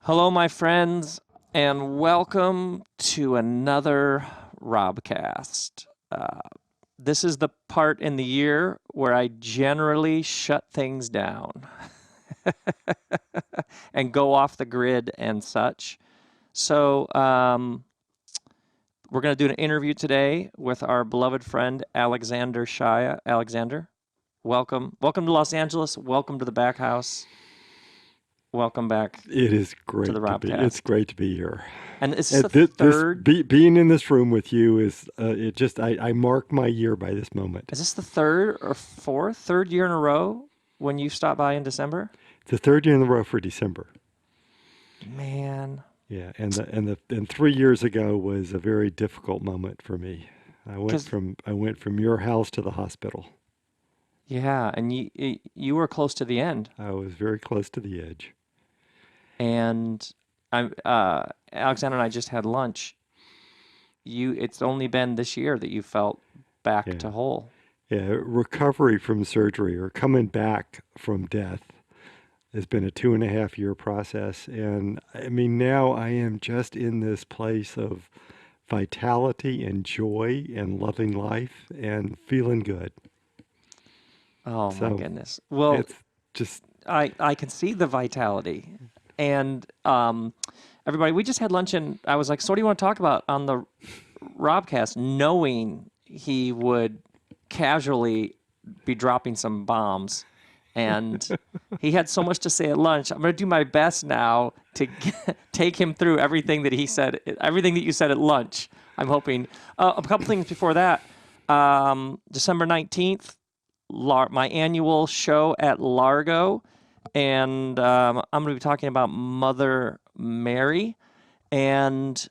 Hello, my friends, and welcome to another RobCast. This is the part in the year where I generally shut things down and go off the grid and such. So, we're going to do an interview today with our beloved friend Alexander Shaia. Alexander, welcome. Welcome to Los Angeles. Welcome to the back house. Welcome back It is to the great to be. It's RobCast. great to be here. And is this And the third? being in this room with you is I mark my year by this moment. Is this the third or third year in a row when you stopped by in December? It's the third year in a row for December. Man, Yeah, and 3 years ago was a very difficult moment for me. because I went from your house to the hospital. yeah, and you were close to the end, I was very close to the edge. and I Alexander and I just had lunch. It's only been this year that you felt back Yeah, to whole. yeah. Recovery from surgery or coming back from death has been a 2.5 year process. And I mean, now I am just in this place of vitality and joy and loving life and feeling good. Oh my So goodness. Well, it's just, I can see the vitality, and everybody, we just had lunch, and I was like, "So what do you want to talk about on the Robcast?" Knowing he would casually be dropping some bombs, and he had so much to say at lunch. I'm going to do my best now to take him through everything that he said, everything that you said at lunch. I'm hoping a couple things before that. December 19th, my annual show at Largo, and I'm going to be talking about Mother Mary and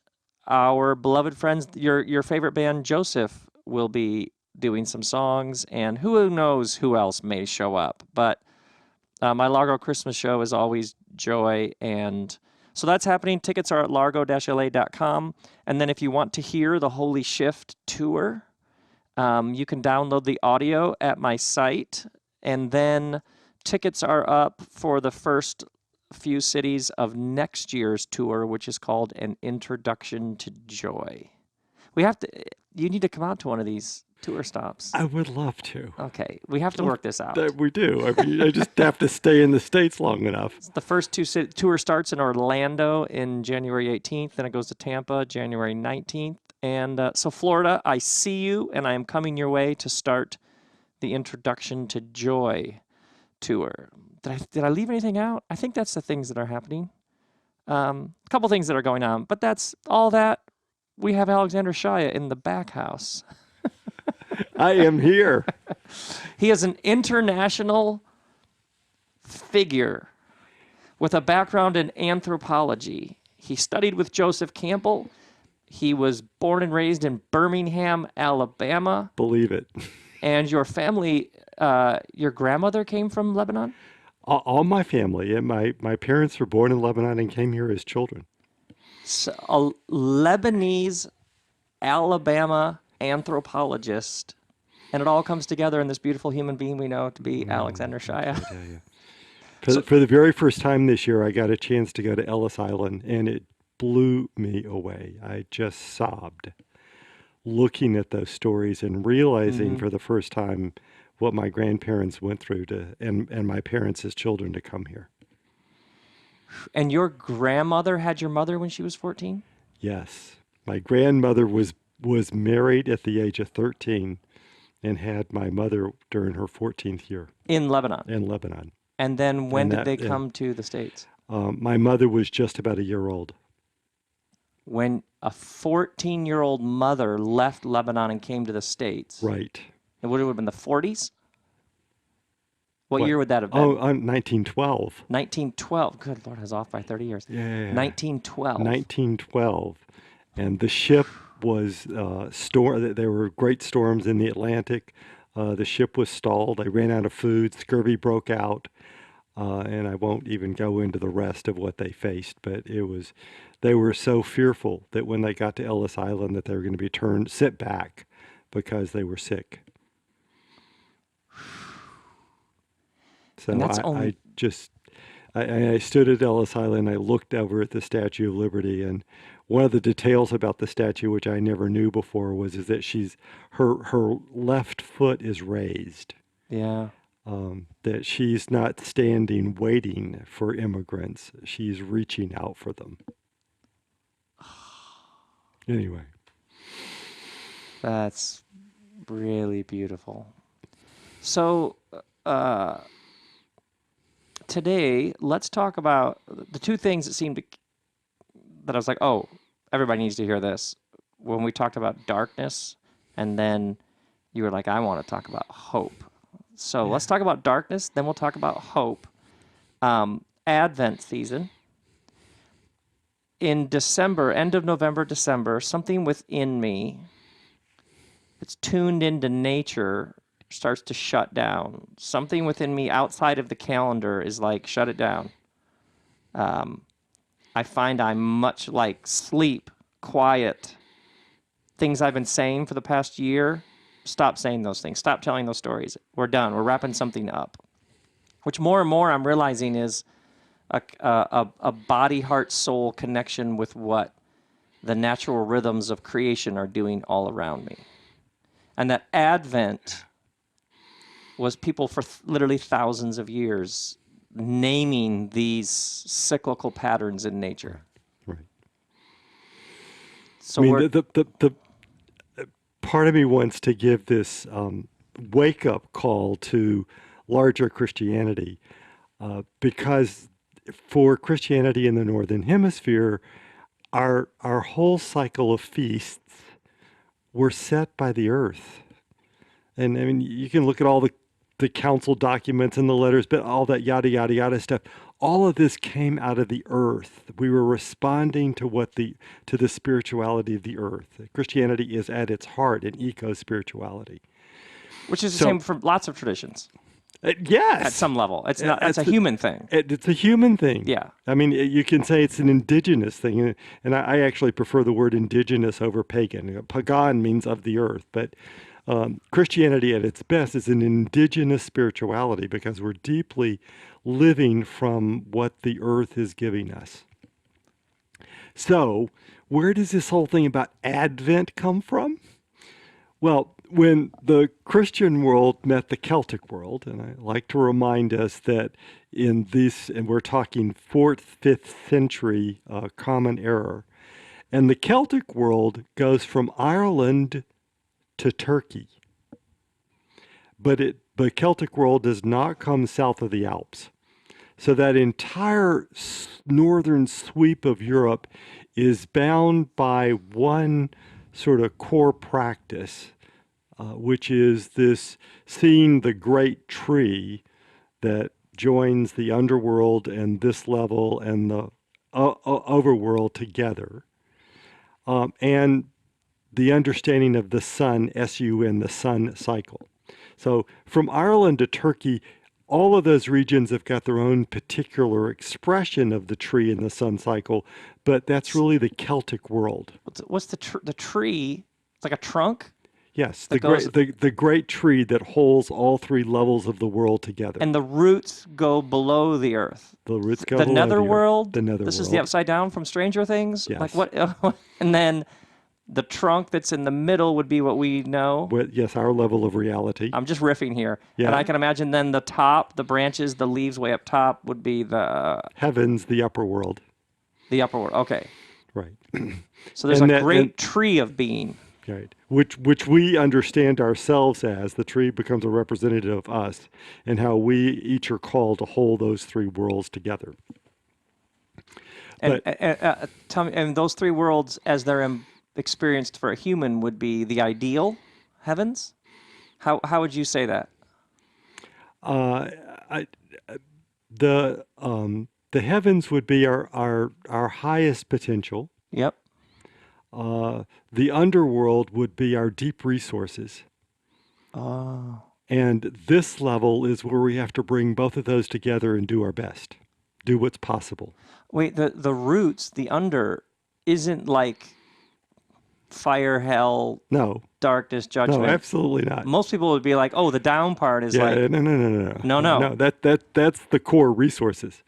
our beloved friends. Your favorite band, Joseph, will be doing some songs, and who knows who else may show up. But my Largo Christmas show is always joy, and so that's happening. Tickets are at largo-la.com, and then if you want to hear the Holy Shift tour, you can download the audio at my site, and then tickets are up for the first few cities of next year's tour, which is called An Introduction to Joy. You need to come out to one of these tour stops. I would love to. Okay, we have to work this out. That we do. I mean, I just have to stay in the States long enough. The first tour starts in Orlando in January 18th, then it goes to Tampa January 19th. And so, Florida, I see you, and I am coming your way to start the Introduction to Joy tour. Did I leave anything out? I think that's the things that are happening. A couple things that are going on, but that's all that. We have Alexander Shaia in the back house. I am here. He is an international figure with a background in anthropology. He studied with Joseph Campbell. He was born and raised in Birmingham, Alabama. Believe it. And your family, your grandmother came from Lebanon? All my family and my parents were born in Lebanon and came here as children. So, a Lebanese Alabama anthropologist. And it all comes together in this beautiful human being we know to be Alexander Shaia. I tell you. For the very first time this year, I got a chance to go to Ellis Island, and it blew me away. I just sobbed looking at those stories and realizing for the first time what my grandparents went through and my parents as children to come here. And your grandmother had your mother when she was 14? Yes. My grandmother was married at the age of 13 and had my mother during her 14th year In Lebanon. in Lebanon. And then when And did that, they and come to the States? my mother was just about a year old. When a 14-year-old mother left Lebanon and came to the States. Right. It would have been the 40s? What What? year would that have been? Oh, 1912. 1912. Good Lord, I was off by 30 years. Yeah. 1912. 1912. And the ship was there were great storms in the Atlantic. The ship was stalled. They ran out of food. Scurvy broke out. And I won't even go into the rest of what they faced, but they were so fearful that when they got to Ellis Island that they were going to be sent back because they were sick. So And that's I only just I stood at Ellis Island. I looked over at the Statue of Liberty, and one of the details about the statue, which I never knew before, is that her left foot is raised. Yeah. That she's not standing waiting for immigrants. She's reaching out for them. Anyway. That's really beautiful. So, today, let's talk about the two things that I was like, oh, everybody needs to hear this. When we talked about darkness, and then you were like, I want to talk about hope. So let's talk about darkness, then we'll talk about hope. Advent season. In December, end of November, December, something within me that's tuned into nature starts to shut down. Something within me outside of the calendar is like, shut it down. I find I'm much like sleep, quiet, things I've been saying for the past year. Stop saying those things. Stop telling those stories. We're done. We're wrapping something up. Which more and more I'm realizing is a body, heart, soul connection with what the natural rhythms of creation are doing all around me. And that Advent was people for literally thousands of years naming these cyclical patterns in nature. Right. So I mean, the part of me wants to give this wake-up call to larger Christianity because for Christianity in the Northern Hemisphere, our whole cycle of feasts were set by the earth. And I mean, you can look at all the council documents and the letters, but all that yada, yada, yada stuff. All of this came out of the earth. We were responding to to the spirituality of the earth. Christianity is at its heart an eco-spirituality. Which is the same for lots of traditions. Yes. At some level. It's a human thing. It's a human thing. Yeah. I mean, you can say it's an indigenous thing. And I actually prefer the word indigenous over pagan. Pagan means of the earth. But Christianity at its best is an indigenous spirituality because we're deeply living from what the earth is giving us. So where does this whole thing about Advent come from? Well, when the Christian world met the Celtic world, and I like to remind us that in this, and we're talking 4th, 5th century Common Era, and the Celtic world goes from Ireland to Turkey. But the Celtic world does not come south of the Alps. So that entire northern sweep of Europe is bound by one sort of core practice, which is this seeing the great tree that joins the underworld and this level and the overworld together, and the understanding of the sun, S-U-N, the sun cycle. So from Ireland to Turkey, all of those regions have got their own particular expression of the tree and the sun cycle, but that's really the Celtic world. What's the tree? It's like a trunk? Yes, the great tree that holds all three levels of the world together. And the roots go below the earth. The roots go the below netherworld. The netherworld. This is the upside down from Stranger Things. Yes. Like what? And then the trunk that's in the middle would be what we know. Yes, our level of reality. I'm just riffing here. Yeah. And I can imagine then the top, the branches, the leaves way up top would be the heavens, the upper world. The upper world. Okay. Right. So there's a great tree of being. Right. Which we understand ourselves as. The tree becomes a representative of us and how we each are called to hold those three worlds together. And tell me, and those three worlds, as they're experienced for a human, would be the ideal heavens? How would you say that? The heavens would be our highest potential. Yep. The underworld would be our deep resources. Oh. And this level is where we have to bring both of those together and do our best. Do what's possible. Wait, the roots, the under, isn't like fire, hell, no, darkness, judgment. No, absolutely not. Most people would be like, oh, the down part is like... No. No. That's the core resources.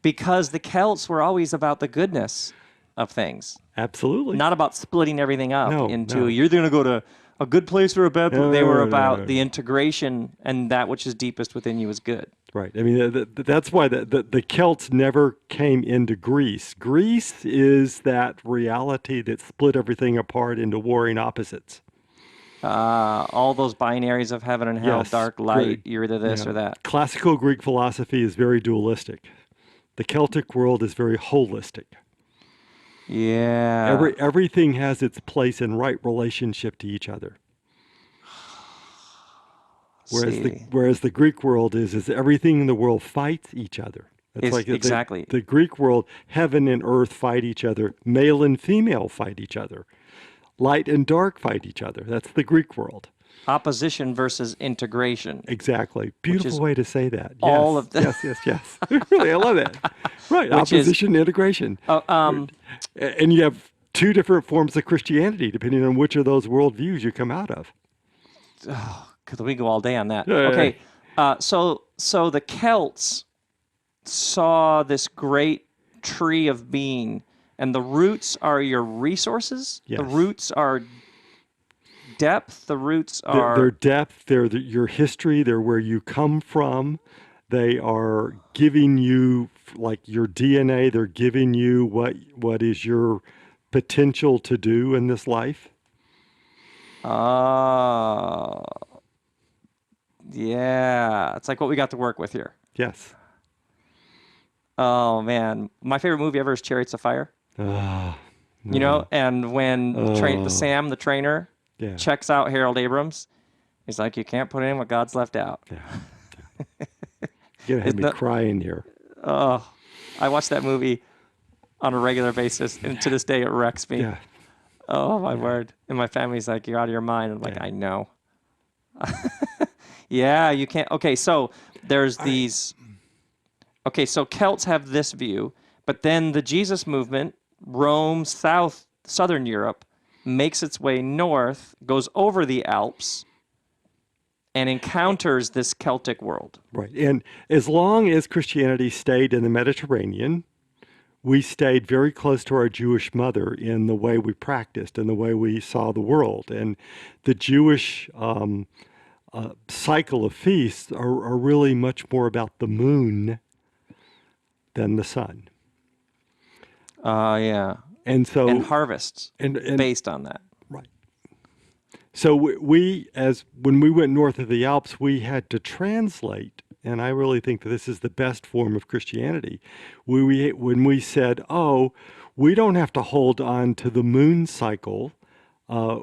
because the Celts were always about the goodness of things, Absolutely. not about splitting everything up No, into no. you're going to go to a good place or a bad place. They were No. about the integration, and that which is deepest within you is good. Right. I mean, that's why the Celts never came into Greece. Greece is that reality that split everything apart into warring opposites. All those binaries of heaven and hell, Yes, dark, light, Greek, you're either this yeah. or that. Classical Greek philosophy is very dualistic. The Celtic world is very holistic. Yeah. Everything has its place in right relationship to each other. Whereas the Greek world is everything in the world fights each other. It's like exactly. the Greek world, heaven and earth fight each other, male and female fight each other, light and dark fight each other. That's the Greek world. Opposition versus integration. Exactly. Beautiful way to say that. Yes. All of the yes. Really, I love that. Right. Opposition, integration. And you have two different forms of Christianity depending on which of those worldviews you come out of. Because we go all day on that. Yeah. Okay. So the Celts saw this great tree of being, and the roots are your resources. Yes. The roots are depth. The roots are their depth. They're your history. They're where you come from. They are giving you like your DNA. They're giving you what is your potential to do in this life. Yeah. It's like what we got to work with here. Yes. Oh man, my favorite movie ever is Chariots of Fire. No. You know, and when Sam, the trainer, checks out Harold Abrams, he's like, "You can't put in what God's left out." Yeah. You're gonna have me crying here. Oh, I watch that movie on a regular basis, and to this day, it wrecks me. Yeah. Oh my word! And my family's like, "You're out of your mind." I'm like, "I know." Yeah, you can't. Okay, so there's these. Okay, so Celts have this view, but then the Jesus movement roams southern Europe, makes its way north, goes over the Alps, and encounters this Celtic world. Right. And as long as Christianity stayed in the Mediterranean, we stayed very close to our Jewish mother in the way we practiced and the way we saw the world. And the Jewish cycle of feasts are really much more about the moon than the sun. Yeah. And harvests and based on that. Right. So when we went north of the Alps, we had to translate, and I really think that this is the best form of Christianity. When we said, we don't have to hold on to the moon cycle,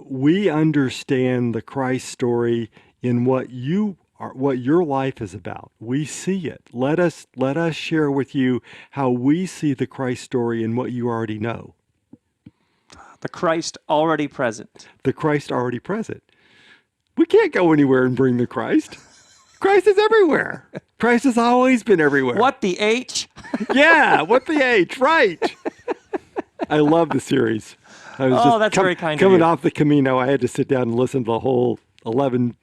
we understand the Christ story in what your life is about. We see it. Let us share with you how we see the Christ story in what you already know. The Christ already present. The Christ already present. We can't go anywhere and bring the Christ. Christ is everywhere. Christ has always been everywhere. What the H? Yeah, what the H, right. I love the series. I was that's very kind of coming you. off the Camino, I had to sit down and listen to the whole 11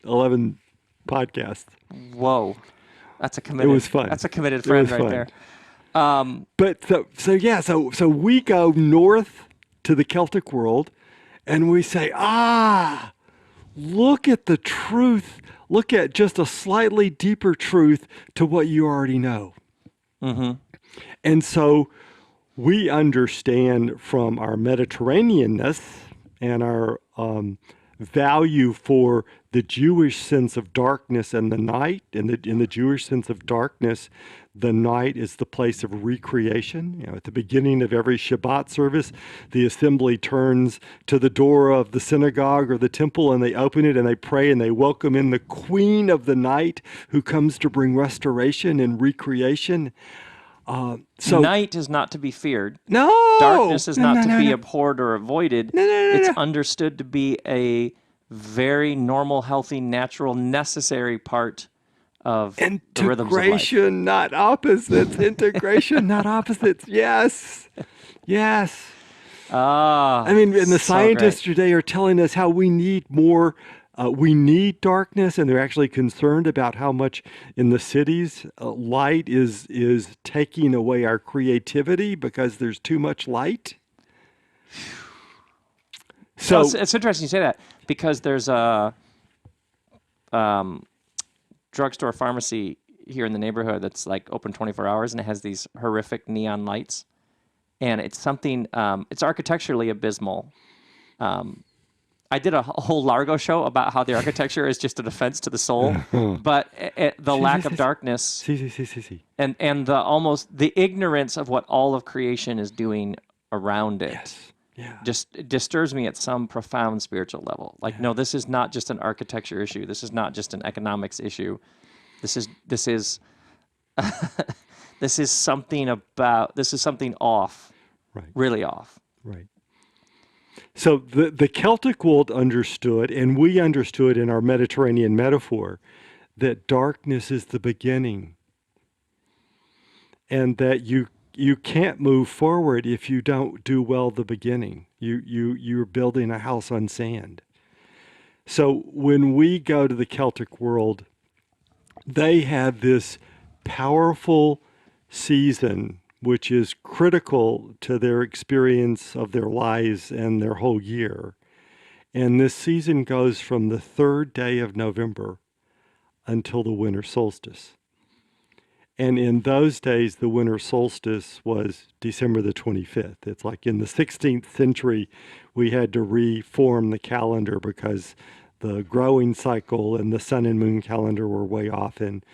podcasts. Whoa. That's a committed. It was fun. That's a committed friend right there. But so we go north to the Celtic world, and we say, look at the truth. Look at just a slightly deeper truth to what you already know. Mm-hmm. And so we understand from our Mediterraneanness and our value for the Jewish sense of darkness and the night. In the Jewish sense of darkness, the night is the place of recreation. At the beginning of every Shabbat service, the assembly turns to the door of the synagogue or the temple, and they open it and they pray and they welcome in the Queen of the Night, who comes to bring restoration and recreation. So night is not to be feared. No. Darkness is not to be abhorred or avoided. It's understood to be a very normal, healthy, natural, necessary part of the rhythms of life. Integration, not opposites. Integration, not opposites. Yes. I mean, and the scientists today are telling us how we need more We need darkness, and they're actually concerned about how much in the cities light is taking away our creativity because there's too much light. Well, So, it's interesting you say that because there's a drugstore pharmacy here in the neighborhood that's like open 24 hours, and it has these horrific neon lights, and it's something. It's architecturally abysmal. I did a whole Largo show about how the architecture is just an offense to the soul, but the sí, sí, lack of sí, darkness sí, sí, sí, sí, sí. and the ignorance of what all of creation is doing around it Yes. Yeah. just disturbs me at some profound spiritual level. Like, no, this is not just an architecture issue. This is not just an economics issue. This is this is something off, Right. really off. Right. So the Celtic world understood, and we understood in our Mediterranean metaphor, that darkness is the beginning, and that you can't move forward if you don't do well the beginning. You're building a house on sand. So when we go to the Celtic world, they have this powerful season which is critical to their experience of their lives and their whole year. And this season goes from the third day of November until the winter solstice. And in those days, the winter solstice was December the 25th. It's like in the 16th century, we had to reform the calendar because the growing cycle and the sun and moon calendar were way off. And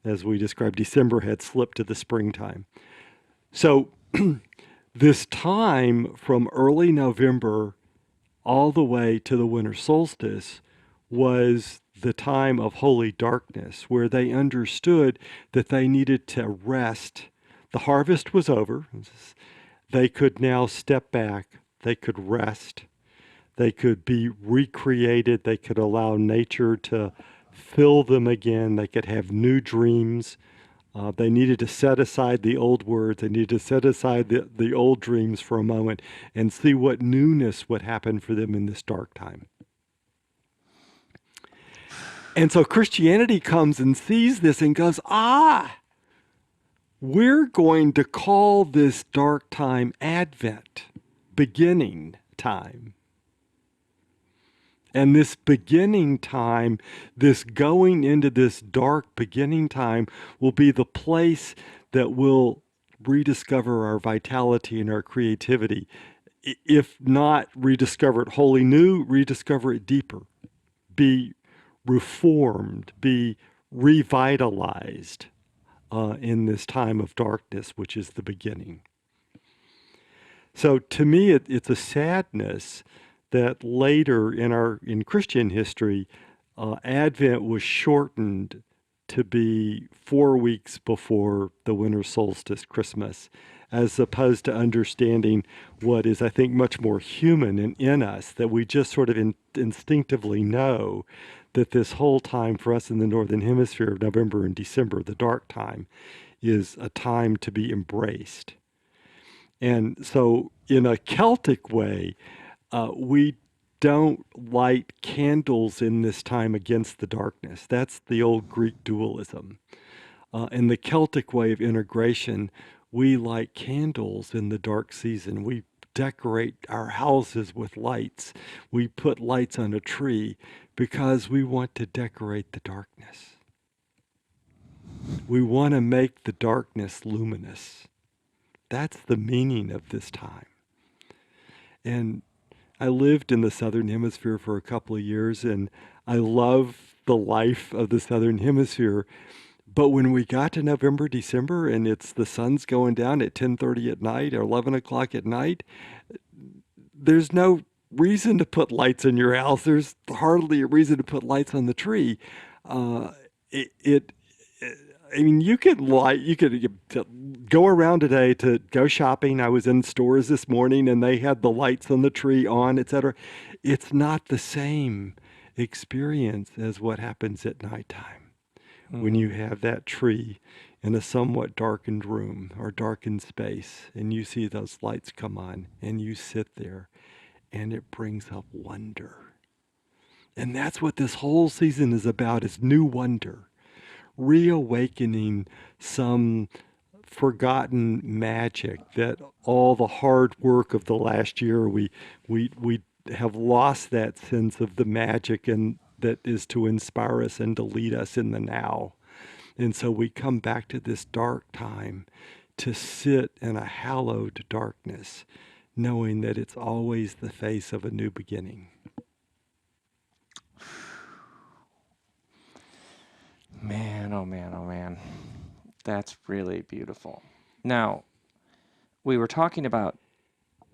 as we described, December had slipped to the springtime. So this time from early November all the way to the winter solstice was the time of holy darkness, where they understood that they needed to rest. The harvest was over. They could now step back. They could rest. They could be recreated. They could allow nature to fill them again. They could have new dreams. They needed to set aside the old words. They needed to set aside the old dreams for a moment and see what newness would happen for them in this dark time. And so Christianity comes and sees this and goes, we're going to call this dark time Advent, beginning time. And this beginning time, this going into this dark beginning time, will be the place that will rediscover our vitality and our creativity. If not rediscover it wholly new, rediscover it deeper. Be reformed, be revitalized in this time of darkness, which is the beginning. So to me, it's a sadness that later in Christian history, Advent was shortened to be 4 weeks before the winter solstice, Christmas, as opposed to understanding what is, I think, much more human and in us, that we just sort of instinctively know that this whole time for us in the Northern Hemisphere of November and December, the dark time, is a time to be embraced. And so in a Celtic way, we don't light candles in this time against the darkness. That's the old Greek dualism. In the Celtic way of integration, we light candles in the dark season. We decorate our houses with lights. We put lights on a tree because we want to decorate the darkness. We want to make the darkness luminous. That's the meaning of this time. And I lived in the Southern Hemisphere for a couple of years, and I love the life of the Southern Hemisphere. But when we got to November, December, and the sun's going down at 10:30 at night or 11 o'clock at night, there's no reason to put lights in your house. There's hardly a reason to put lights on the tree. I mean, you could go around today to go shopping. I was in stores this morning and they had the lights on the tree on, etc. It's not the same experience as what happens at nighttime when you have that tree in a somewhat darkened room or darkened space and you see those lights come on and you sit there and it brings up wonder. And that's what this whole season is about, is new wonder, reawakening some forgotten magic that all the hard work of the last year, we have lost that sense of the magic and that is to inspire us and to lead us in the now. And so we come back to this dark time to sit in a hallowed darkness, knowing that it's always the face of a new beginning. Man, oh man, oh man. That's really beautiful. Now, we were talking about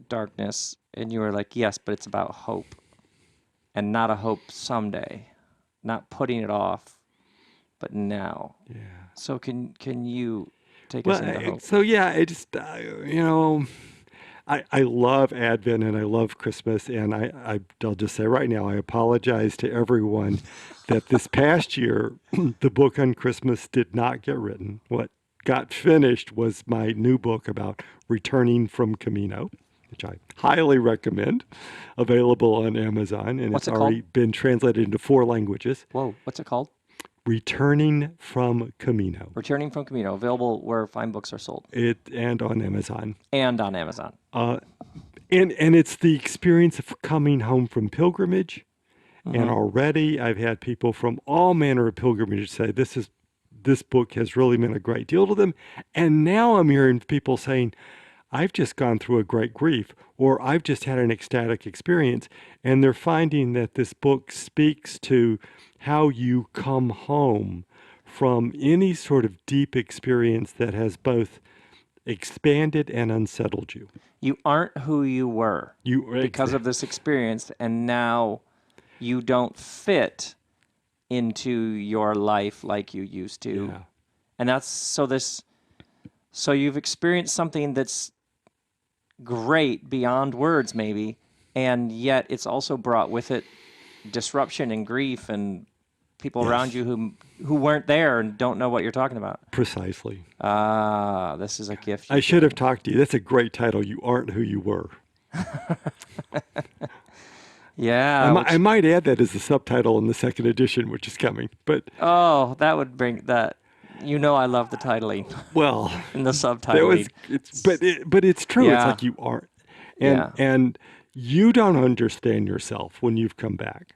darkness, and you were like, yes, but it's about hope, and not a hope someday, not putting it off, but now. Yeah. So can you take us into hope? So yeah, it just I love Advent and I love Christmas, and I'll just say right now, I apologize to everyone that this past year the book on Christmas did not get written. What got finished was my new book about returning from Camino, which I highly recommend, available on Amazon, and What's it's it already called? been translated into 4 languages. Whoa, what's it called? Returning from Camino. Returning from Camino, available where fine books are sold. And on Amazon. And on Amazon. And it's the experience of coming home from pilgrimage. And already I've had people from all manner of pilgrimages say this book has really meant a great deal to them. And now I'm hearing people saying, I've just gone through a great grief, or I've just had an ecstatic experience. And they're finding that this book speaks to how you come home from any sort of deep experience that has both expanded and unsettled you. You aren't who you were because of this experience, and now you don't fit into your life like you used to. Yeah. And that's so you've experienced something that's great beyond words maybe, and yet it's also brought with it disruption and grief and people around you who weren't there and don't know what you're talking about. Precisely. This is a gift. I should have talked to you. That's a great title. You aren't who you were. Yeah. I might add that as a subtitle in the second edition, which is coming. But that would bring that. You know, I love the titling. Well, in the subtitling. But it's true. Yeah. It's like you aren't, and you don't understand yourself when you've come back,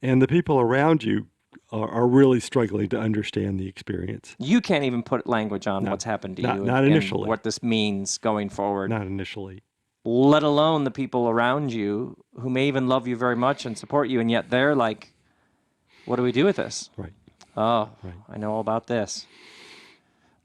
and the people around you are really struggling to understand the experience. You can't even put language on what's happened to you. Not initially. And what this means going forward. Not initially. Let alone the people around you who may even love you very much and support you, and yet they're like, what do we do with this? Right. Oh, Right. I know all about this.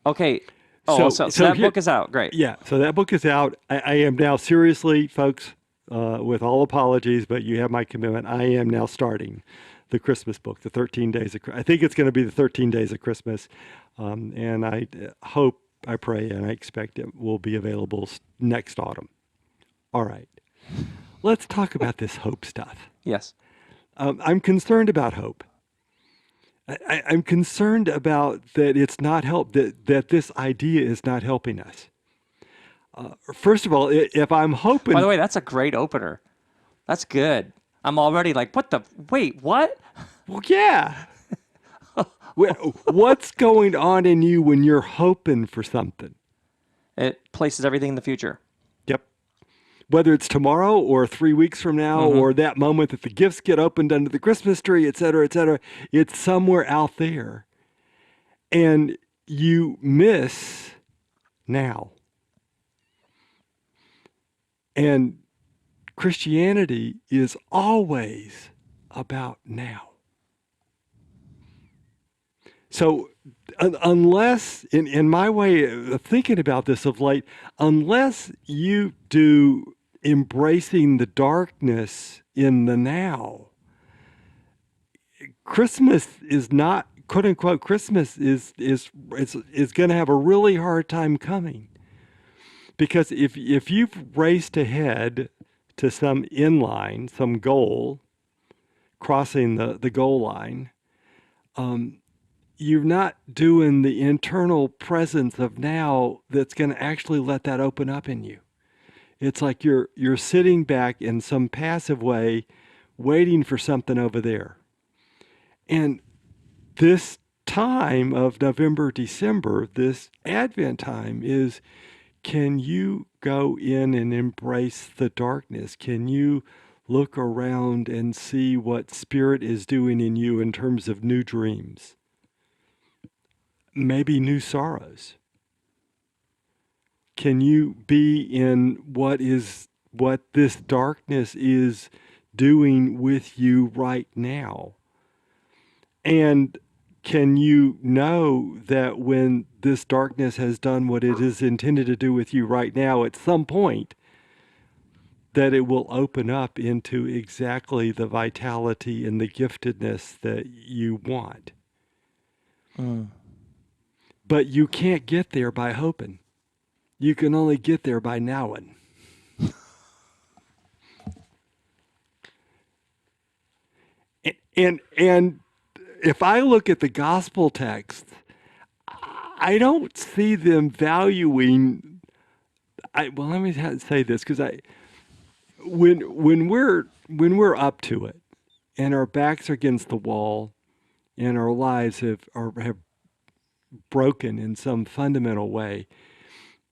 Okay. Oh, so that book is out. Great. Yeah, so that book is out. I am now seriously, folks, with all apologies, but you have my commitment. I am now starting the Christmas book, the 13 Days of Christmas. I think it's going to be the 13 Days of Christmas. And I hope, I pray, and I expect it will be available next autumn. All right. Let's talk about this hope stuff. Yes. I'm concerned about hope. I'm concerned about that it's not that this idea is not helping us. First of all, if I'm hoping... By the way, that's a great opener. That's good. I'm already like, wait, what? Well, yeah. What's going on in you when you're hoping for something? It places everything in the future. Yep. Whether it's tomorrow or 3 weeks from now or that moment that the gifts get opened under the Christmas tree, et cetera, it's somewhere out there. And you miss now. And Christianity is always about now. So unless, in my way of thinking about this of late, unless you do embracing the darkness in the now, Christmas is not, quote unquote, Christmas is going to have a really hard time coming. Because if you've raced ahead to some inline, some goal, crossing the goal line, you're not doing the internal presence of now that's going to actually let that open up in you. It's like you're sitting back in some passive way waiting for something over there. And this time of November, December, this Advent time is, can you go in and embrace the darkness? Can you look around and see what Spirit is doing in you in terms of new dreams? Maybe new sorrows. Can you be in what this darkness is doing with you right now? And can you know that when this darkness has done what it is intended to do with you right now, at some point, that it will open up into exactly the vitality and the giftedness that you want? But you can't get there by hoping. You can only get there by knowing. And if I look at the gospel text, I don't see them valuing. Well, let me say this, because when we're up to it, and our backs are against the wall, and our lives have broken in some fundamental way,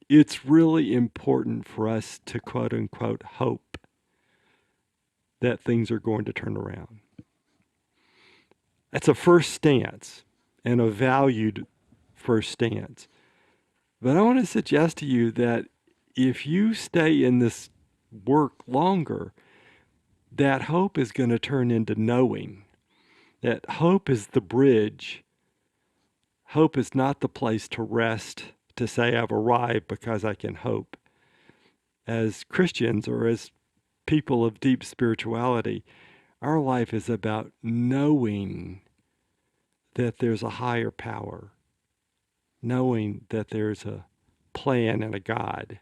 it's really important for us to quote unquote hope that things are going to turn around. That's a first stance, and a valued first stance. But I want to suggest to you that if you stay in this work longer, that hope is going to turn into knowing. That hope is the bridge. Hope is not the place to rest, to say I've arrived because I can hope. As Christians, or as people of deep spirituality, our life is about knowing that there's a higher power, knowing that there's a plan and a God,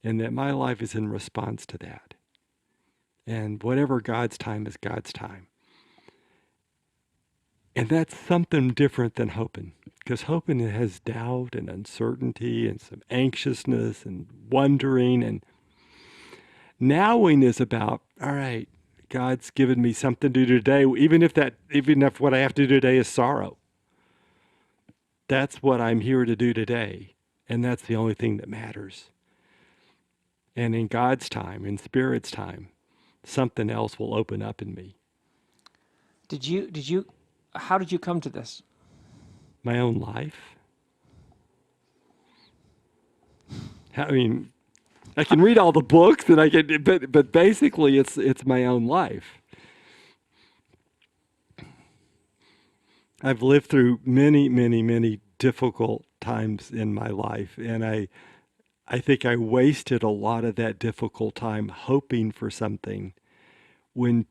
and that my life is in response to that. And whatever God's time is God's time. And that's something different than hoping, because hoping has doubt and uncertainty and some anxiousness and wondering. And knowing is about, all right, God's given me something to do today, even if what I have to do today is sorrow. That's what I'm here to do today, and that's the only thing that matters. And in God's time, in Spirit's time, something else will open up in me. How did you come to this? My own life. I mean, I can read all the books, and but basically, it's my own life. I've lived through many, many, many difficult times in my life, and I think I wasted a lot of that difficult time hoping for something. When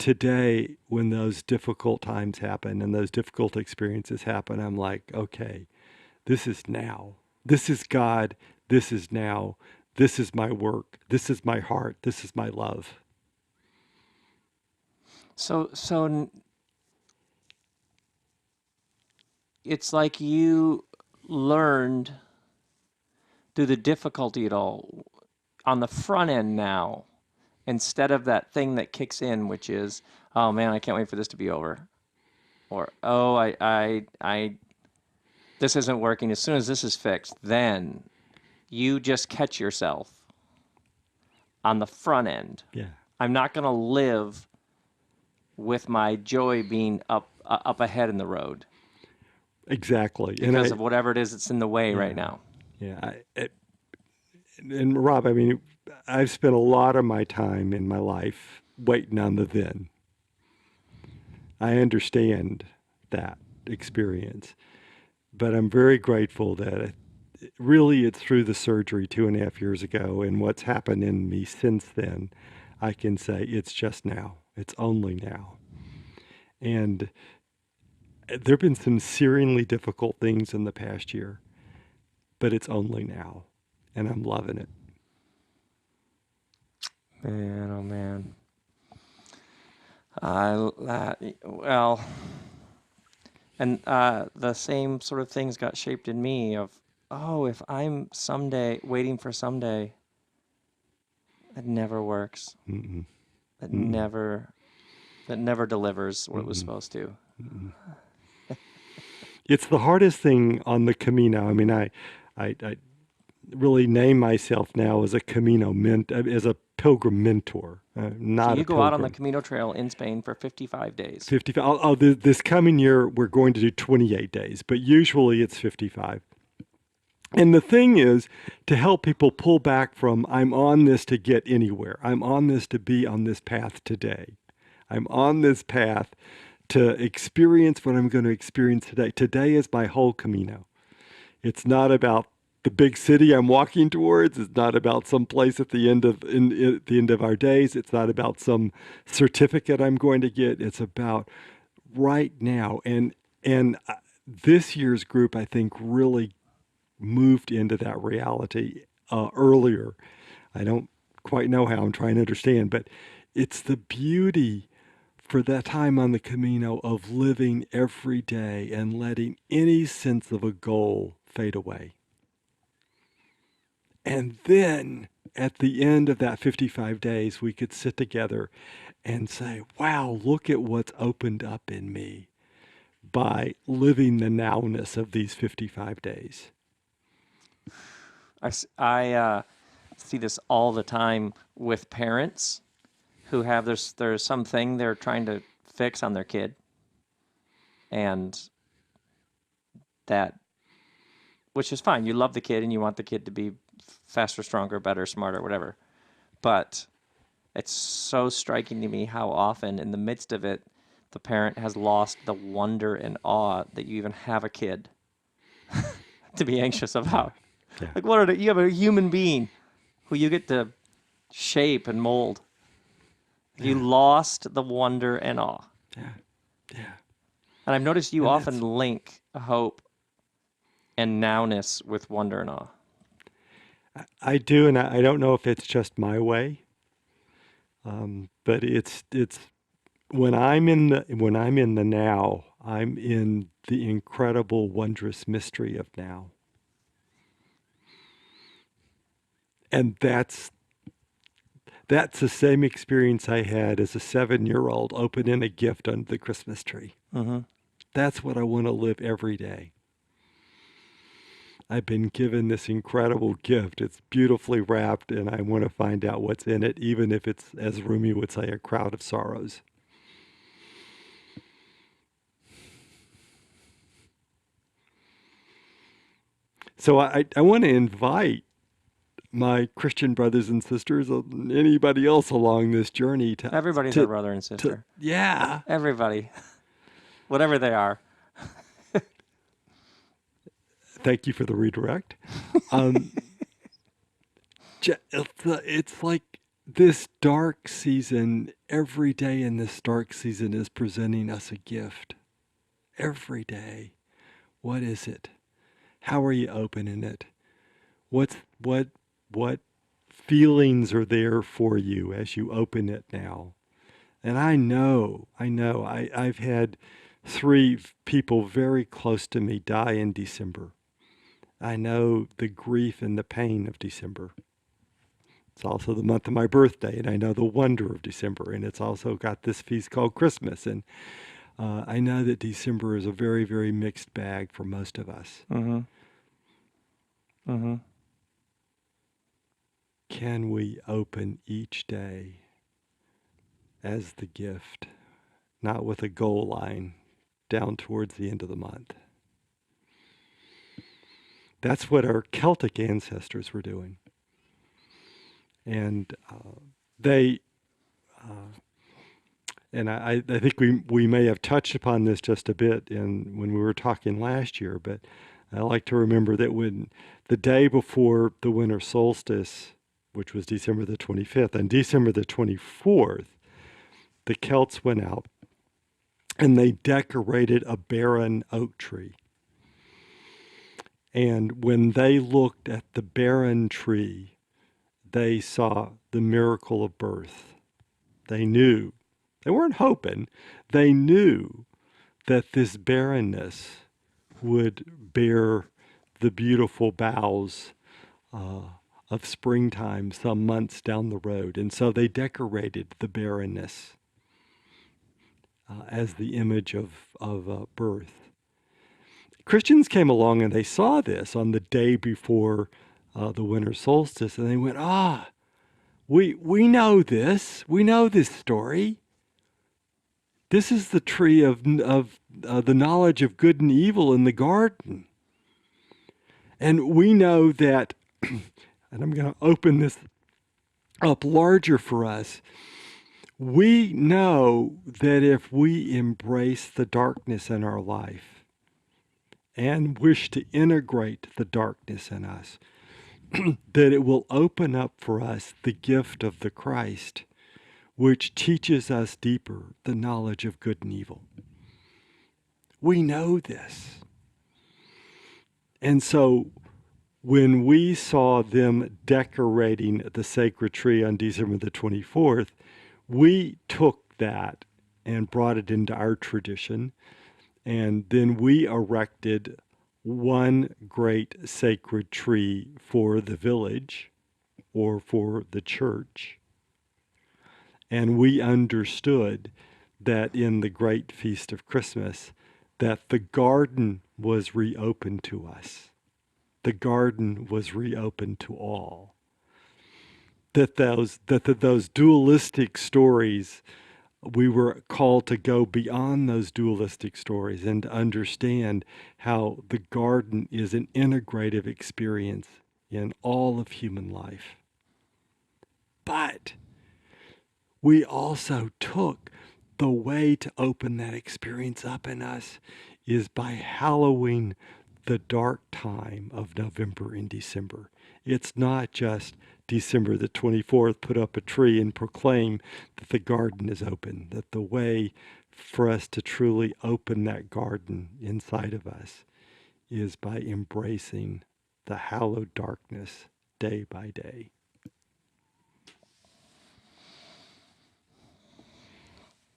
those difficult times happen and those difficult experiences happen, I'm like, okay, this is now. This is God. This is now. This is my work. This is my heart. This is my love. So it's like you learned through the difficulty at all on the front end now, instead of that thing that kicks in, which is, oh man, I can't wait for this to be over. Or, oh, I this isn't working. As soon as this is fixed, then you just catch yourself on the front end. Yeah. I'm not going to live with my joy being up ahead in the road. Exactly. Because of whatever it is that's in the way right now. Yeah. And Rob, I mean, I've spent a lot of my time in my life waiting on the then. I understand that experience, but I'm very grateful that really it's through the surgery 2.5 years ago and what's happened in me since then, I can say it's just now. It's only now. And there have been some searingly difficult things in the past year, but it's only now, and I'm loving it. Man, oh man. Well, and the same sort of things got shaped in me of, oh, if I'm someday waiting for someday, it never works. Mm-mm. It Mm-mm. never. It never delivers what it was supposed to. It's the hardest thing on the Camino. I mean, I really name myself now as a as a pilgrim mentor, So not you a go out on the pilgrim. Camino Trail in Spain for 55 days. 55. This coming year, we're going to do 28 days, but usually it's 55. And the thing is to help people pull back from, I'm on this to get anywhere. I'm on this to be on this path today. I'm on this path to experience what I'm going to experience today. Today is my whole Camino. It's not about the big city I'm walking towards. It's not about some place at the end of at the end of our days. It's not about some certificate I'm going to get. It's about right now. And this year's group, I think, really moved into that reality earlier. I don't quite know how. I'm trying to understand, but it's the beauty for that time on the Camino of living every day and letting any sense of a goal fade away. And then at the end of that 55 days, we could sit together and say, wow, look at what's opened up in me by living the nowness of these 55 days. I see this all the time with parents who have there's something they're trying to fix on their kid, and that, which is fine. You love the kid and you want the kid to be faster, stronger, better, smarter, whatever. But it's so striking to me how often in the midst of it, the parent has lost the wonder and awe that you even have a kid to be anxious about. Yeah. Like, you have a human being who you get to shape and mold. You lost the wonder and awe. Yeah. Yeah. And I've noticed you And often link hope and nowness with wonder and awe. I do, and I don't know if it's just my way, but it's when I'm in the now, I'm in the incredible, wondrous mystery of now, and that's the same experience I had as a 7-year-old opening a gift under the Christmas tree. Mm-hmm. That's what I want to live every day. I've been given this incredible gift. It's beautifully wrapped, and I want to find out what's in it, even if it's, as Rumi would say, a crowd of sorrows. So I want to invite my Christian brothers and sisters, and anybody else along this journey to Everybody's to, our brother and sister. yeah. Everybody. Whatever they are. Thank you for the redirect. It's like this dark season, every day in this dark season is presenting us a gift. Every day. What is it? How are you opening it? What feelings are there for you as you open it now? And I've had 3 people very close to me die in December. I know the grief and the pain of December. It's also the month of my birthday, and I know the wonder of December, and it's also got this feast called Christmas. And I know that December is a very, very mixed bag for most of us. Mm-hmm. Mm-hmm. Can we open each day as the gift, not with a goal line down towards the end of the month? That's what our Celtic ancestors were doing. And they, and I think we may have touched upon this just a bit when we were talking last year, but I like to remember that when the day before the winter solstice, which was December the 25th, on December the 24th, the Celts went out and they decorated a barren oak tree. And when they looked at the barren tree, they saw the miracle of birth. They knew, they weren't hoping, they knew that this barrenness would bear the beautiful boughs of springtime some months down the road. And so they decorated the barrenness. as the image of birth. Christians came along and they saw this on the day before the winter solstice, and they went, we know this. We know this story. This is the tree of the knowledge of good and evil in the garden. And we know that, and I'm going to open this up larger for us. We know that if we embrace the darkness in our life and wish to integrate the darkness in us, that it will open up for us the gift of the Christ, which teaches us deeper the knowledge of good and evil. We know this. And so when we saw them decorating the sacred tree on December the 24th, we took that and brought it into our tradition. And then we erected one great sacred tree for the village or for the church. And we understood that in the great feast of Christmas, that the garden was reopened to us. The garden was reopened to all. That those dualistic stories, we were called to go beyond those dualistic stories and to understand how the garden is an integrative experience in all of human life. But we also took the way to open that experience up in us is by hallowing the dark time of November and December. It's not just December the 24th, put up a tree and proclaim that the garden is open, that the way for us to truly open that garden inside of us is by embracing the hallowed darkness day by day.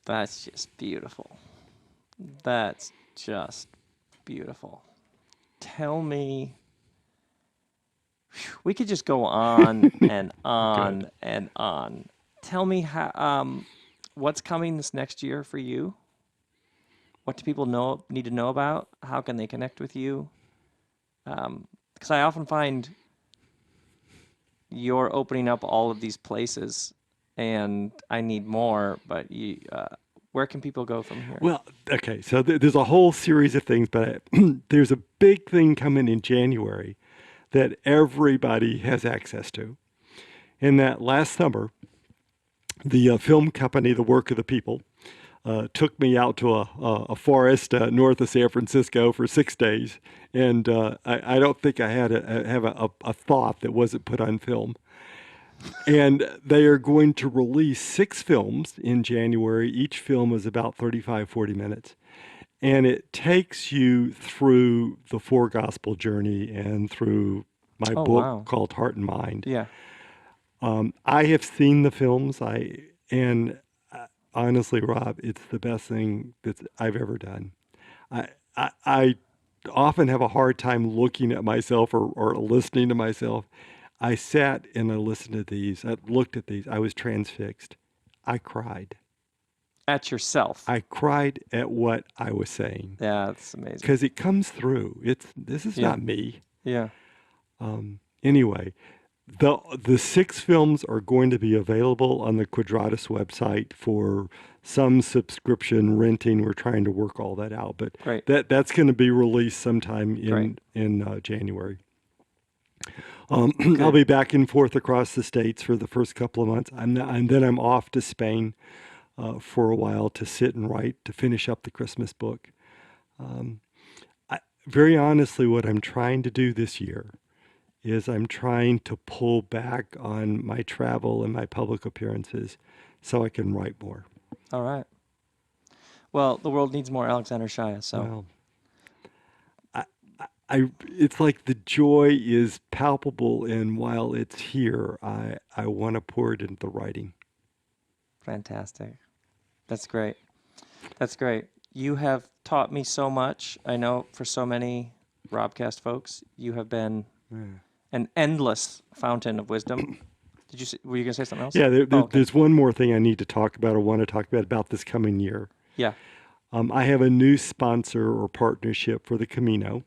That's just beautiful. That's just beautiful. Tell me, we could just go on and on and on. Tell me how, what's coming this next year for you? What do people need to know about? How can they connect with you? Because I often find you're opening up all of these places, and I need more. But where can people go from here? Well, okay, so there's a whole series of things, but there's a big thing coming in January that everybody has access to. And that last summer, the film company, The Work of the People, took me out to a forest north of San Francisco for 6 days. And I don't think I had a thought that wasn't put on film. And they are going to release 6 films in January. Each film is about 35, 40 minutes. And it takes you through the 4 gospel journey and through my book called Heart and Mind. Yeah. I have seen the films. Honestly, Rob, it's the best thing that I've ever done. I often have a hard time looking at myself or listening to myself. I sat and I listened to these. I looked at these. I was transfixed. I cried. At yourself. I cried at what I was saying. Yeah, that's amazing. Because it comes through. This is not me. Yeah. Anyway, the 6 films are going to be available on the Quadratus website for some subscription renting. We're trying to work all that out, but that's going to be released sometime in January. I'll be back and forth across the states for the first couple of months, and then I'm off to Spain for a while to sit and write, to finish up the Christmas book. Very honestly, what I'm trying to do this year is I'm trying to pull back on my travel and my public appearances so I can write more. All right. Well, the world needs more Alexander Shaia, so... Well, it's like the joy is palpable, and while it's here, I want to pour it into the writing. Fantastic. That's great. That's great. You have taught me so much. I know for so many RobCast folks, you have been an endless fountain of wisdom. Were you going to say something else? Yeah, there's one more thing I need to talk about or want to talk about this coming year. Yeah. I have a new sponsor or partnership for the Camino,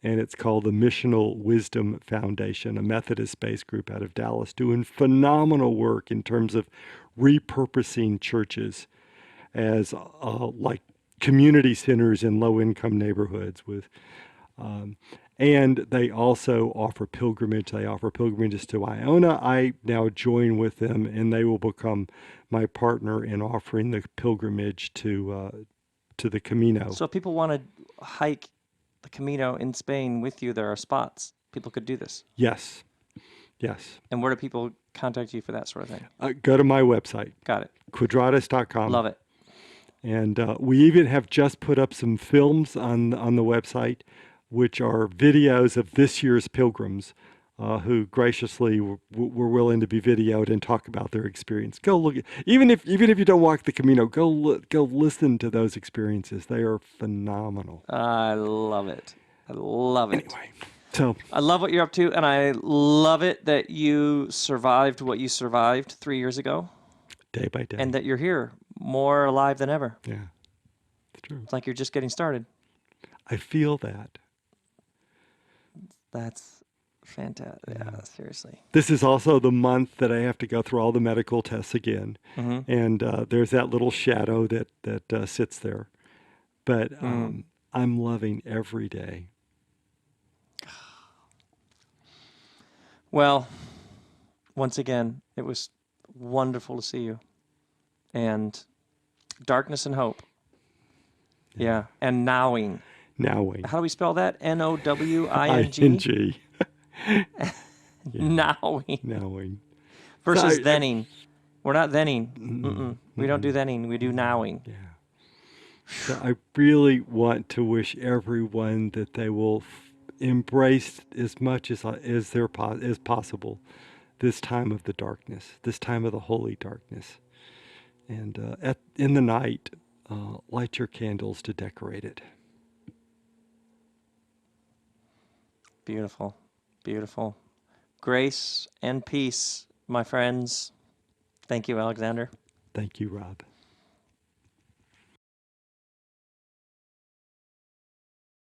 and it's called the Missional Wisdom Foundation, a Methodist-based group out of Dallas, doing phenomenal work in terms of repurposing churches as like community centers in low-income neighborhoods with and they also offer pilgrimage. They offer pilgrimages to Iona. I now join with them, and they will become my partner in offering the pilgrimage to the Camino. So if people want to hike the Camino in Spain with you, there are spots. People could do this. Yes, yes. And where do people contact you for that sort of thing? Go to my website, Got it. quadratus.com. Love it. And we even have just put up some films on the website, which are videos of this year's pilgrims who graciously were willing to be videoed and talk about their experience. Go look at, even if you don't walk the Camino, go listen to those experiences. They are phenomenal. I love it. I love it. Anyway, so I love what you're up to, and I love it that you survived what you survived 3 years ago, day by day, and that you're here, more alive than ever. yeah, it's true. It's like you're just getting started. I feel that. That's fantastic. Yeah, seriously. This is also the month that I have to go through all the medical tests again, and there's that little shadow that sits there. But I'm loving every day. Well, once again, it was wonderful to see you. And darkness and hope. Yeah. And nowing. Nowing. How do we spell that? Nowing? ING. Nowing. Nowing. Versus So thenning. We're not thenning. We don't do thenning. We do nowing. Yeah. So I really want to wish everyone that they will embrace as much as possible this time of the darkness, this time of the holy darkness. And in the night, light your candles to decorate it. Beautiful. Beautiful. Grace and peace, my friends. Thank you, Alexander. Thank you, Rob.